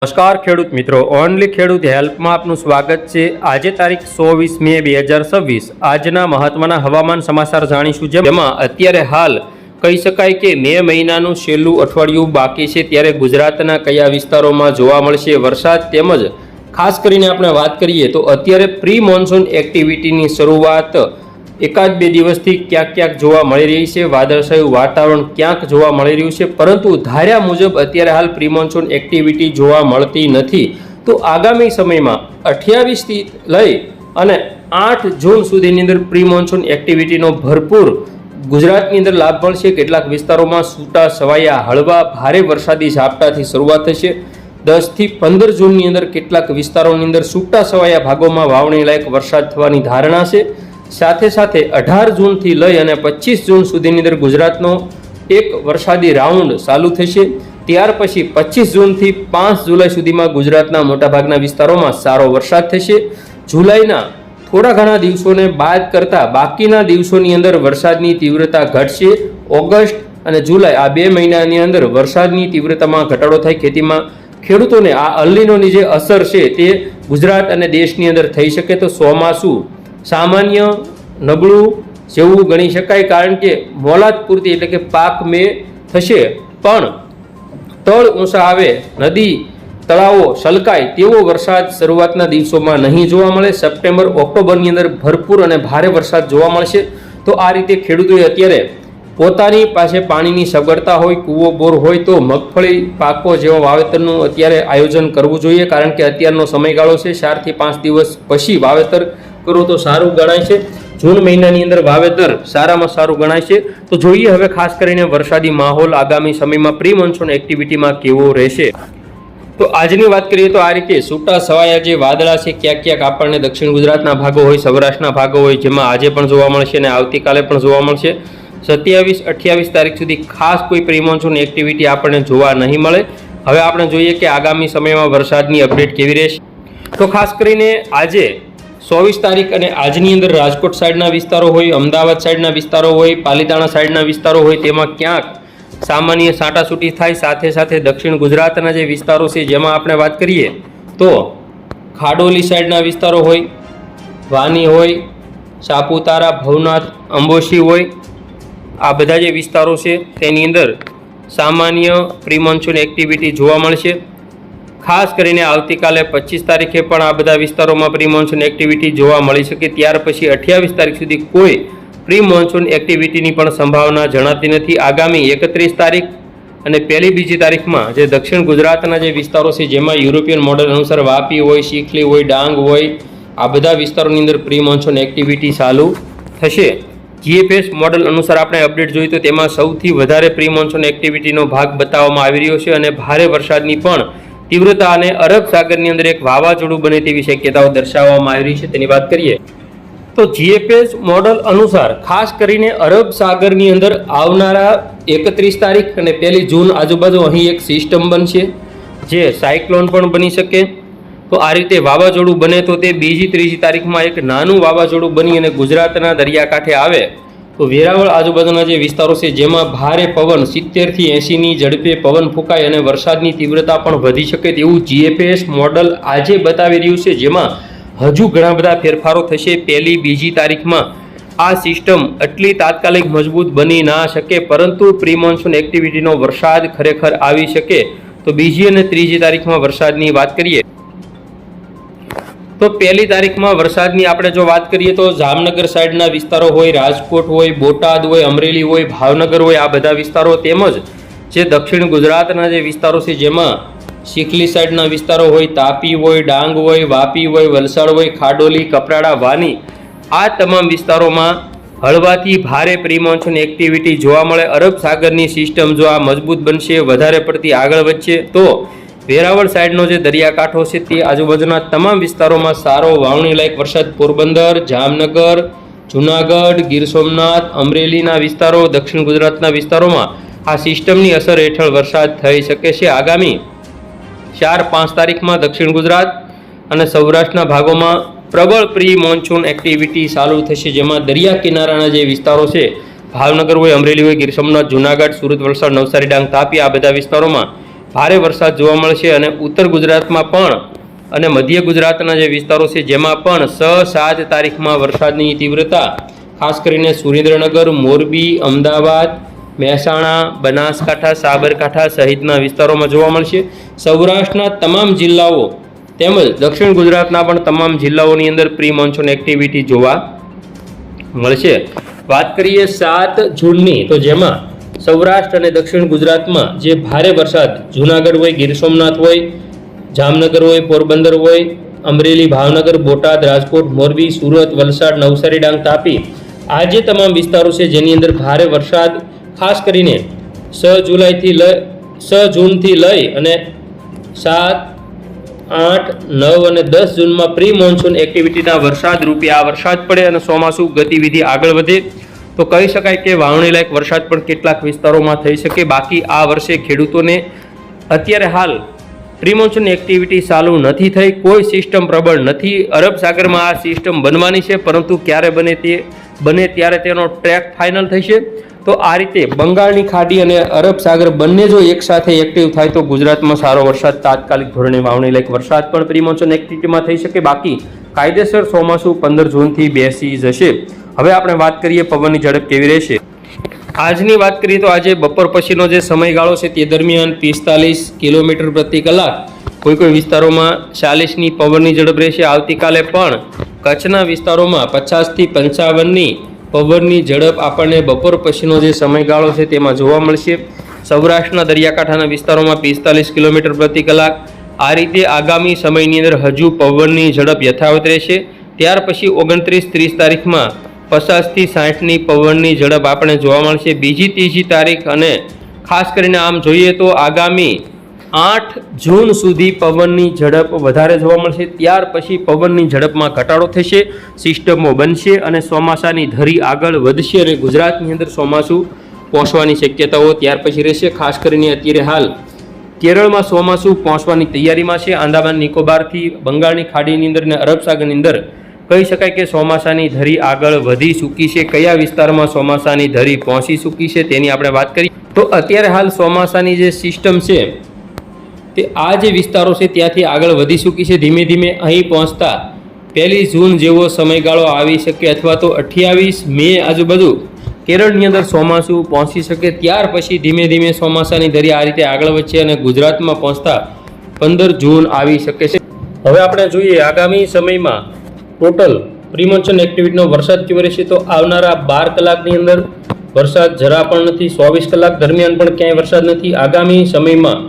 નમસ્કાર ખેડૂત મિત્રો, ઓનલી ખેડૂત હેલ્પમાં આપનું સ્વાગત છે। આજે તારીખ 24 મે 2026 આજના મહત્વના હવામાન સમાચાર જાણીશું, જેમાં અત્યારે હાલ કહી શકાય કે મે મહિનાનું છેલ્લું અઠવાડિયું બાકી છે, ત્યારે ગુજરાતના કયા વિસ્તારોમાં જોવા મળશે વરસાદ, તેમજ ખાસ કરીને આપણે વાત કરીએ તો અત્યારે પ્રી મોન્સૂન એક્ટિવિટીની શરૂઆત એકાદ બે દિવસથી ક્યાંક ક્યાંક જોવા મળી રહી છે। વાદળછાયું વાતાવરણ ક્યાંક જોવા મળી રહ્યું છે, પરંતુ ધાર્યા મુજબ અત્યારે હાલ પ્રી મોન્સૂન એક્ટિવિટી જોવા મળતી નથી। તો આગામી સમયમાં 28થી લઈ અને 8 જૂન સુધીની અંદર પ્રી મોન્સૂન એક્ટિવિટીનો ભરપૂર ગુજરાતની અંદર લાભ મળશે। કેટલાક વિસ્તારોમાં છૂટા છવાયા હળવા ભારે વરસાદી ઝાપટાથી શરૂઆત થશે। 10 થી 15 જૂનની અંદર કેટલાક વિસ્તારોની અંદર છૂટા છવાયા ભાગોમાં વાવણી લાયક વરસાદ થવાની ધારણા છે। સાથે સાથે 18 જૂનથી લઈ અને 25 જૂન સુધીની અંદર ગુજરાતનો એક વરસાદી રાઉન્ડ ચાલુ થશે। ત્યાર પછી 25 જૂનથી 5 જુલાઈ સુધીમાં ગુજરાતના મોટાભાગના વિસ્તારોમાં સારો વરસાદ થશે। જુલાઈના થોડા ઘણા દિવસોને બાદ કરતા બાકીના દિવસોની અંદર વરસાદની તીવ્રતા ઘટશે। ઓગસ્ટ અને જુલાઈ આ 2 મહિનાની અંદર વરસાદની તીવ્રતામાં ઘટાડો થાય। ખેતીમાં ખેડૂતોને આ અલ્નીનોની જે અસર છે તે ગુજરાત અને દેશની અંદર થઈ શકે। તો ચોમાસું સામાન્ય નબળું જેવું ગણી શકાય, કારણ કે મોલાદ પૂરતી એટલે કે પાક મે થશે, પણ તળ ઊંચા આવે, નદી તળાવો છલકાય તેવો વરસાદ શરૂઆતના દિવસોમાં નહીં જોવા મળે। સપ્ટેમ્બર ઓક્ટોબરની અંદર ભરપૂર અને ભારે વરસાદ જોવા મળશે। તો આ રીતે ખેડૂતોએ અત્યારે પોતાની પાસે પાણીની સગવડતા હોય, કૂવો બોર હોય તો મગફળી પાકો જેવા વાવેતરનું અત્યારે આયોજન કરવું જોઈએ, કારણ કે અત્યારનો સમયગાળો છે 4 થી 5 દિવસ પછી વાવેતર કરો તો સારું ગણાય છે। જૂન મહિનાની અંદર વાવેતર સારામાં સારું ગણાય છે। તો જોઈએ હવે ખાસ કરીને વરસાદી માહોલ આગામી સમયમાં પ્રી મોન્સૂન એક્ટિવિટીમાં કેવો રહેશે। તો આજની વાત કરીએ તો આ રીતે છૂટા છવાયા જે વાદળા છે ક્યાંક ક્યાંક આપણને દક્ષિણ ગુજરાતના ભાગો હોય, સૌરાષ્ટ્રના ભાગો હોય, જેમાં આજે પણ જોવા મળશે અને આવતીકાલે પણ જોવા મળશે। 27-28 તારીખ સુધી ખાસ કોઈ પ્રી મોન્સૂન એક્ટિવિટી આપણને જોવા નહીં મળે। હવે આપણે જોઈએ કે આગામી સમયમાં વરસાદની અપડેટ કેવી રહેશે। તો ખાસ કરીને આજે 24 તારીખ અને આજની અંદર રાજકોટ સાઈડના વિસ્તારો હોય, અમદાવાદ સાઈડના વિસ્તારો હોય, પાલીતાણા સાઈડના વિસ્તારો હોય, તેમાં ક્યાંક સામાન્ય છાંટાછૂટી થાય। સાથે સાથે દક્ષિણ ગુજરાતના જે વિસ્તારો છે જેમાં આપણે વાત કરીએ તો ખાડોલી સાઈડના વિસ્તારો હોય, વાની હોય, સાપુતારા, ભવનાથ, અંબોશી હોય, આ બધા જે વિસ્તારો છે તેની અંદર સામાન્ય પ્રી મોન્સૂન એક્ટિવિટી જોવા મળશે। ખાસ કરીને આવતીકાલે 25 તારીખે પણ આ બધા વિસ્તારોમાં પ્રી મોન્સૂન એક્ટિવિટી જોવા મળી શકે। ત્યાર પછી 28 તારીખ સુધી કોઈ પ્રી મોન્સૂન એક્ટિવિટીની પણ સંભાવના જણાતી નથી। આગામી 31 તારીખ અને પહેલી બીજી તારીખમાં જે દક્ષિણ ગુજરાતના જે વિસ્તારો છે જેમાં યુરોપિયન મોડેલ અનુસાર વાપી હોય, શીખલી હોય, ડાંગ હોય, આ બધા વિસ્તારોની અંદર પ્રી મોન્સૂન એક્ટિવિટી ચાલુ થશે। જીએફએસ મોડેલ અનુસાર આપણે અપડેટ જોઈએ તો તેમાં સૌથી વધારે પ્રી મોન્સૂન એક્ટિવિટીનો ભાગ બતાવવામાં આવી રહ્યો છે અને ભારે વરસાદની પણ તીવ્રતા અને અરબ સાગરની અંદર એક વાવાઝોડું બને તેવી શક્યતાઓ દર્શાવવામાં આવી રહી છે। તેની વાત કરીએ તો જીએફએસ મોડલ અનુસાર ખાસ કરીને અરબ સાગરની અંદર આવનારા 31 તારીખ અને 1 જૂન આજુબાજુ અહીં એક સિસ્ટમ બનશે જે સાયક્લોન પણ બની શકે। તો આ રીતે વાવાઝોડું બને તો તે 2-3 તારીખમાં એક નાનું વાવાઝોડું બની અને ગુજરાતના દરિયાકાંઠે આવે તો વેરાવળ આજુબાજુના જે વિસ્તારો છે જેમાં ભારે પવન 70 થી 80ની ઝડપે પવન ફૂંકાય અને વરસાદની તીવ્રતા પણ વધી શકે તેવું જીએફએસ મોડલ આજે બતાવી રહ્યું છે, જેમાં હજુ ઘણા બધા ફેરફારો થશે। 1-2 તારીખમાં આ સિસ્ટમ એટલી તાત્કાલિક મજબૂત બની ના શકે, પરંતુ પ્રી મોન્સૂન એક્ટિવિટીનો વરસાદ ખરેખર આવી શકે। તો 2 અને 3 તારીખમાં વરસાદની વાત કરીએ તો 1 તારીખમાં વરસાદની આપણે જો વાત કરીએ તો જામનગર સાઈડના વિસ્તારો હોય, રાજકોટ હોય, બોટાદ હોય, અમરેલી હોય, ભાવનગર હોય, આ બધા વિસ્તારો, તેમજ જે દક્ષિણ ગુજરાતના જે વિસ્તારો છે જેમાં શીખલી સાઈડના વિસ્તારો હોય, તાપી હોય, ડાંગ હોય, વાપી હોય, વલસાડ હોય, ખાડોલી, કપરાડા, વાની, આ તમામ વિસ્તારોમાં હળવાથી ભારે પ્રી મોન્સૂન એક્ટિવિટી જોવા મળે। અરબ સાગરની સિસ્ટમ જો આ મજબૂત બનશે, વધારે પડતી આગળ વધશે, તો વેરાવળ સાઈડનો જે દરિયાકાંઠો છે તે આજુબાજુના તમામ વિસ્તારોમાં સારો વાવણી લાયક વરસાદ, પોરબંદર, જામનગર, જૂનાગઢ, ગીર સોમનાથ, અમરેલીના વિસ્તારો, દક્ષિણ ગુજરાતના વિસ્તારોમાં આ સિસ્ટમની અસર હેઠળ વરસાદ થઈ શકે છે। આગામી 4-5 તારીખમાં દક્ષિણ ગુજરાત અને સૌરાષ્ટ્રના ભાગોમાં પ્રબળ પ્રી મોન્સૂન એક્ટિવિટી ચાલુ થશે, જેમાં દરિયા કિનારાના જે વિસ્તારો છે ભાવનગર હોય, અમરેલી હોય, ગીર સોમનાથ, જૂનાગઢ, સુરત, વલસાડ, નવસારી, ડાંગ, તાપી, આ બધા વિસ્તારોમાં ભારે વરસાદ જોવા મળશે અને ઉત્તર ગુજરાતમાં પણ અને મધ્ય ગુજરાતના જે વિસ્તારો છે જેમાં પણ 6-7 તારીખમાં વરસાદની તીવ્રતા ખાસ કરીને સુરેન્દ્રનગર, મોરબી, અમદાવાદ, મહેસાણા, બનાસકાંઠા, સાબરકાંઠા સહિતના વિસ્તારોમાં જોવા મળશે. સૌરાષ્ટ્રના તમામ જિલ્લાઓ તેમજ દક્ષિણ ગુજરાતના પણ તમામ જિલ્લાઓની અંદર પ્રી મોન્સૂન એક્ટિવિટી જોવા મળશે. વાત કરીએ 7 જૂનની, તો જેમાં સૌરાષ્ટ્ર અને દક્ષિણ ગુજરાતમાં જે ભારે વરસાદ જૂનાગઢ હોય, ગીર સોમનાથ હોય, જામનગર હોય, પોરબંદર હોય, અમરેલી, ભાવનગર, બોટાદ, રાજકોટ, મોરબી, સુરત, વલસાડ, નવસારી, ડાંગ, તાપી આ જે તમામ વિસ્તારો છે જેની અંદર ભારે વરસાદ ખાસ કરીને 6 જૂનથી લઈ અને 7, 8, 9 અને 10 જૂનમાં પ્રી મોન્સૂન એક્ટિવિટીના વરસાદ રૂપે આ વરસાદ પડે અને ચોમાસું ગતિવિધિ આગળ વધે તો કહી શકાય કે વાવણી લાયક વરસાદ પણ કેટલાક વિસ્તારોમાં થઈ શકે. બાકી આ વર્ષે ખેડૂતોને અત્યારે હાલ પ્રી મોન્સૂન એક્ટિવિટી ચાલુ નથી થઈ, કોઈ સિસ્ટમ પ્રબળ નથી. અરબ સાગરમાં આ સિસ્ટમ બનવાની છે, પરંતુ ક્યારે બને ત્યારે તેનો ટ્રેક ફાઇનલ થશે. તો આ રીતે બંગાળની ખાડી અને અરબ સાગર બંને જો એકસાથે એક્ટિવ થાય તો ગુજરાતમાં સારો વરસાદ તાત્કાલિક ધોરણે વાવણી લાયક વરસાદ પણ પ્રી મોન્સૂન એક્ટિવિટીમાં થઈ શકે. બાકી કાયદેસર ચોમાસું 15 જૂનથી બેસી જશે. હવે આપણે વાત કરીએ પવનની ઝડપ કેવી રહેશે. આજની વાત કરીએ તો આજે બપોર પછીનો જે સમયગાળો છે તે દરમિયાન 45 કિલોમીટર પ્રતિ કલાક, કોઈ વિસ્તારોમાં 40ની પવનની ઝડપ રહેશે. આવતીકાલે પણ કચ્છના વિસ્તારોમાં 50થી 55ની પવનની ઝડપ આપણને બપોર પછીનો જે સમયગાળો છે તેમાં જોવા મળશે. સૌરાષ્ટ્રના દરિયાકાંઠાના વિસ્તારોમાં 45 કિલોમીટર પ્રતિ કલાક. આ રીતે આગામી સમયની અંદર હજુ પવનની ઝડપ યથાવત રહેશે. ત્યાર પછી 29-30 તારીખમાં 50થી 60ની પવનની ઝડપ આપણે જોવા મળશે. બીજી ત્રીજી તારીખ અને ખાસ કરીને આમ જોઈએ તો આગામી 8 જૂન સુધી પવનની ઝડપ વધારે જોવા મળશે. ત્યાર પછી પવનની ઝડપમાં ઘટાડો થશે, સિસ્ટમો બનશે અને ચોમાસાની ધરી આગળ વધશે અને ગુજરાતની અંદર ચોમાસું પહોંચવાની શક્યતાઓ ત્યાર પછી રહેશે. ખાસ કરીને અત્યારે હાલ કેરળમાં ચોમાસું પહોંચવાની તૈયારીમાં છે. આંદામાન નિકોબારથી બંગાળની ખાડીની અંદર અને અરબ સાગરની અંદર કહી શકાય કે ચોમાસાની ધરી આગળ વધી ચૂકી છે. કયા વિસ્તારમાં ચોમાસાની ધરી પહોંચી ચૂકી છે તેની આપણે વાત કરીએ તો અત્યારે હાલ ચોમાસાની જે સિસ્ટમ છે તે આ જે વિસ્તારો છે ત્યાંથી આગળ વધી ચૂકી છે. ધીમે ધીમે અહીં પહોંચતા 1 જૂન જેવો સમયગાળો આવી શકે અથવા તો 28 મે આજુબાજુ કેરળની અંદર ચોમાસું પહોંચી શકે. ત્યાર પછી ધીમે ધીમે ચોમાસાની ધરી આ રીતે આગળ વધશે અને ગુજરાતમાં પહોંચતા 15 જૂન આવી શકે છે. હવે આપણે જોઈએ આગામી સમયમાં ટોટલ પ્રી મોન્સૂન એક્ટિવિટીનો વરસાદ કેવો રહેશે. તો આવનારા 12 કલાકની અંદર વરસાદ જરા પણ નથી. 24 કલાક દરમિયાન પણ ક્યાંય વરસાદ નથી. આગામી સમયમાં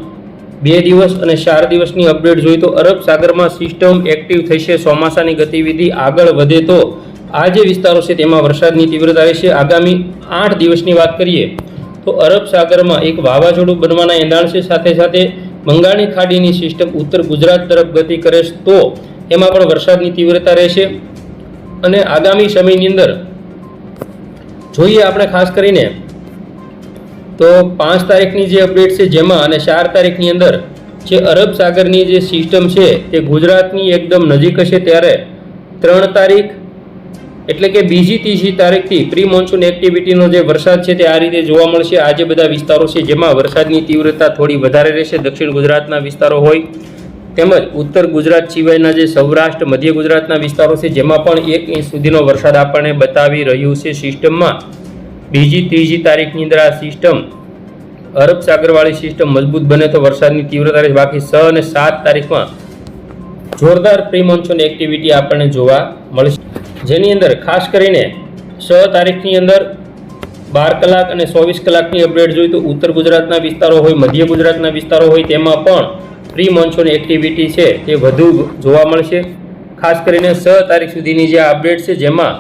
2 દિવસ અને 4 દિવસની અપડેટ જોઈએ તો અરબ સાગરમાં સિસ્ટમ એક્ટિવ થશે. ચોમાસાની ગતિવિધિ આગળ વધે તો આ જે વિસ્તારો છે તેમાં વરસાદની તીવ્રતા રહેશે. આગામી 8 દિવસની વાત કરીએ તો અરબ સાગરમાં એક વાવાઝોડું બનવાના એંધાણ છે. સાથે સાથે બંગાળની ખાડીની સિસ્ટમ ઉત્તર ગુજરાત તરફ ગતિ કરે તો એમાં પણ વરસાદની તીવ્રતા રહેશે. અને આગામી સમયની અંદર જોઈએ આપણે ખાસ કરીને તો 5 તારીખની જે અપડેટ છે જેમાં અને 4 તારીખની અંદર જે અરબ સાગરની જે સિસ્ટમ છે તે ગુજરાતની એકદમ નજીક હશે. ત્યારે 3 તારીખ એટલે કે બીજી ત્રીજી તારીખથી પ્રી મોન્સૂન એક્ટિવિટીનો જે વરસાદ છે તે આ રીતે જોવા મળશે. આ જે બધા વિસ્તારો છે જેમાં વરસાદની તીવ્રતા થોડી વધારે રહેશે. દક્ષિણ ગુજરાતના વિસ્તારો હોય તેમજ ઉત્તર ગુજરાત સિવાયના જે સૌરાષ્ટ્ર મધ્ય ગુજરાતના વિસ્તારો છે જેમાં પણ 1 ઇંચ સુધીનો વરસાદ આપણને બતાવી રહ્યું છે સિસ્ટમમાં. બીજી ત્રીજી તારીખની અંદર આ સિસ્ટમ અરબ સાગરવાળી સિસ્ટમ મજબૂત બને તો વરસાદની તીવ્રતા રહે. બાકી 6 અને 7 તારીખમાં જોરદાર પ્રી મોન્સૂન એક્ટિવિટી આપણને જોવા મળશે. જેની અંદર ખાસ કરીને 6 તારીખની અંદર 12 કલાક અને 24 કલાકની અપડેટ જોઈએ તો ઉત્તર ગુજરાતના વિસ્તારો હોય મધ્ય ગુજરાતના વિસ્તારો હોય તેમાં પણ પ્રી મોન્સૂન એક્ટિવિટી છે તે વધુ જોવા મળશે. ખાસ કરીને 6 તારીખ સુધીની જે અપડેટ છે જેમાં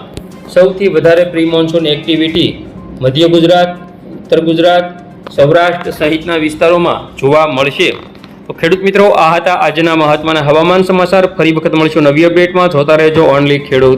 સૌથી વધારે પ્રી મોન્સૂન એક્ટિવિટી મધ્ય ગુજરાત, ઉત્તર ગુજરાત, સૌરાષ્ટ્ર સહિતના વિસ્તારોમાં જોવા મળશે. તો ખેડૂત મિત્રો આ હતા આજના મહત્વના હવામાન સમાચાર. ફરી વખત મળીશું નવી અપડેટમાં. જોતા રહેજો ઓનલી ખેડૂત.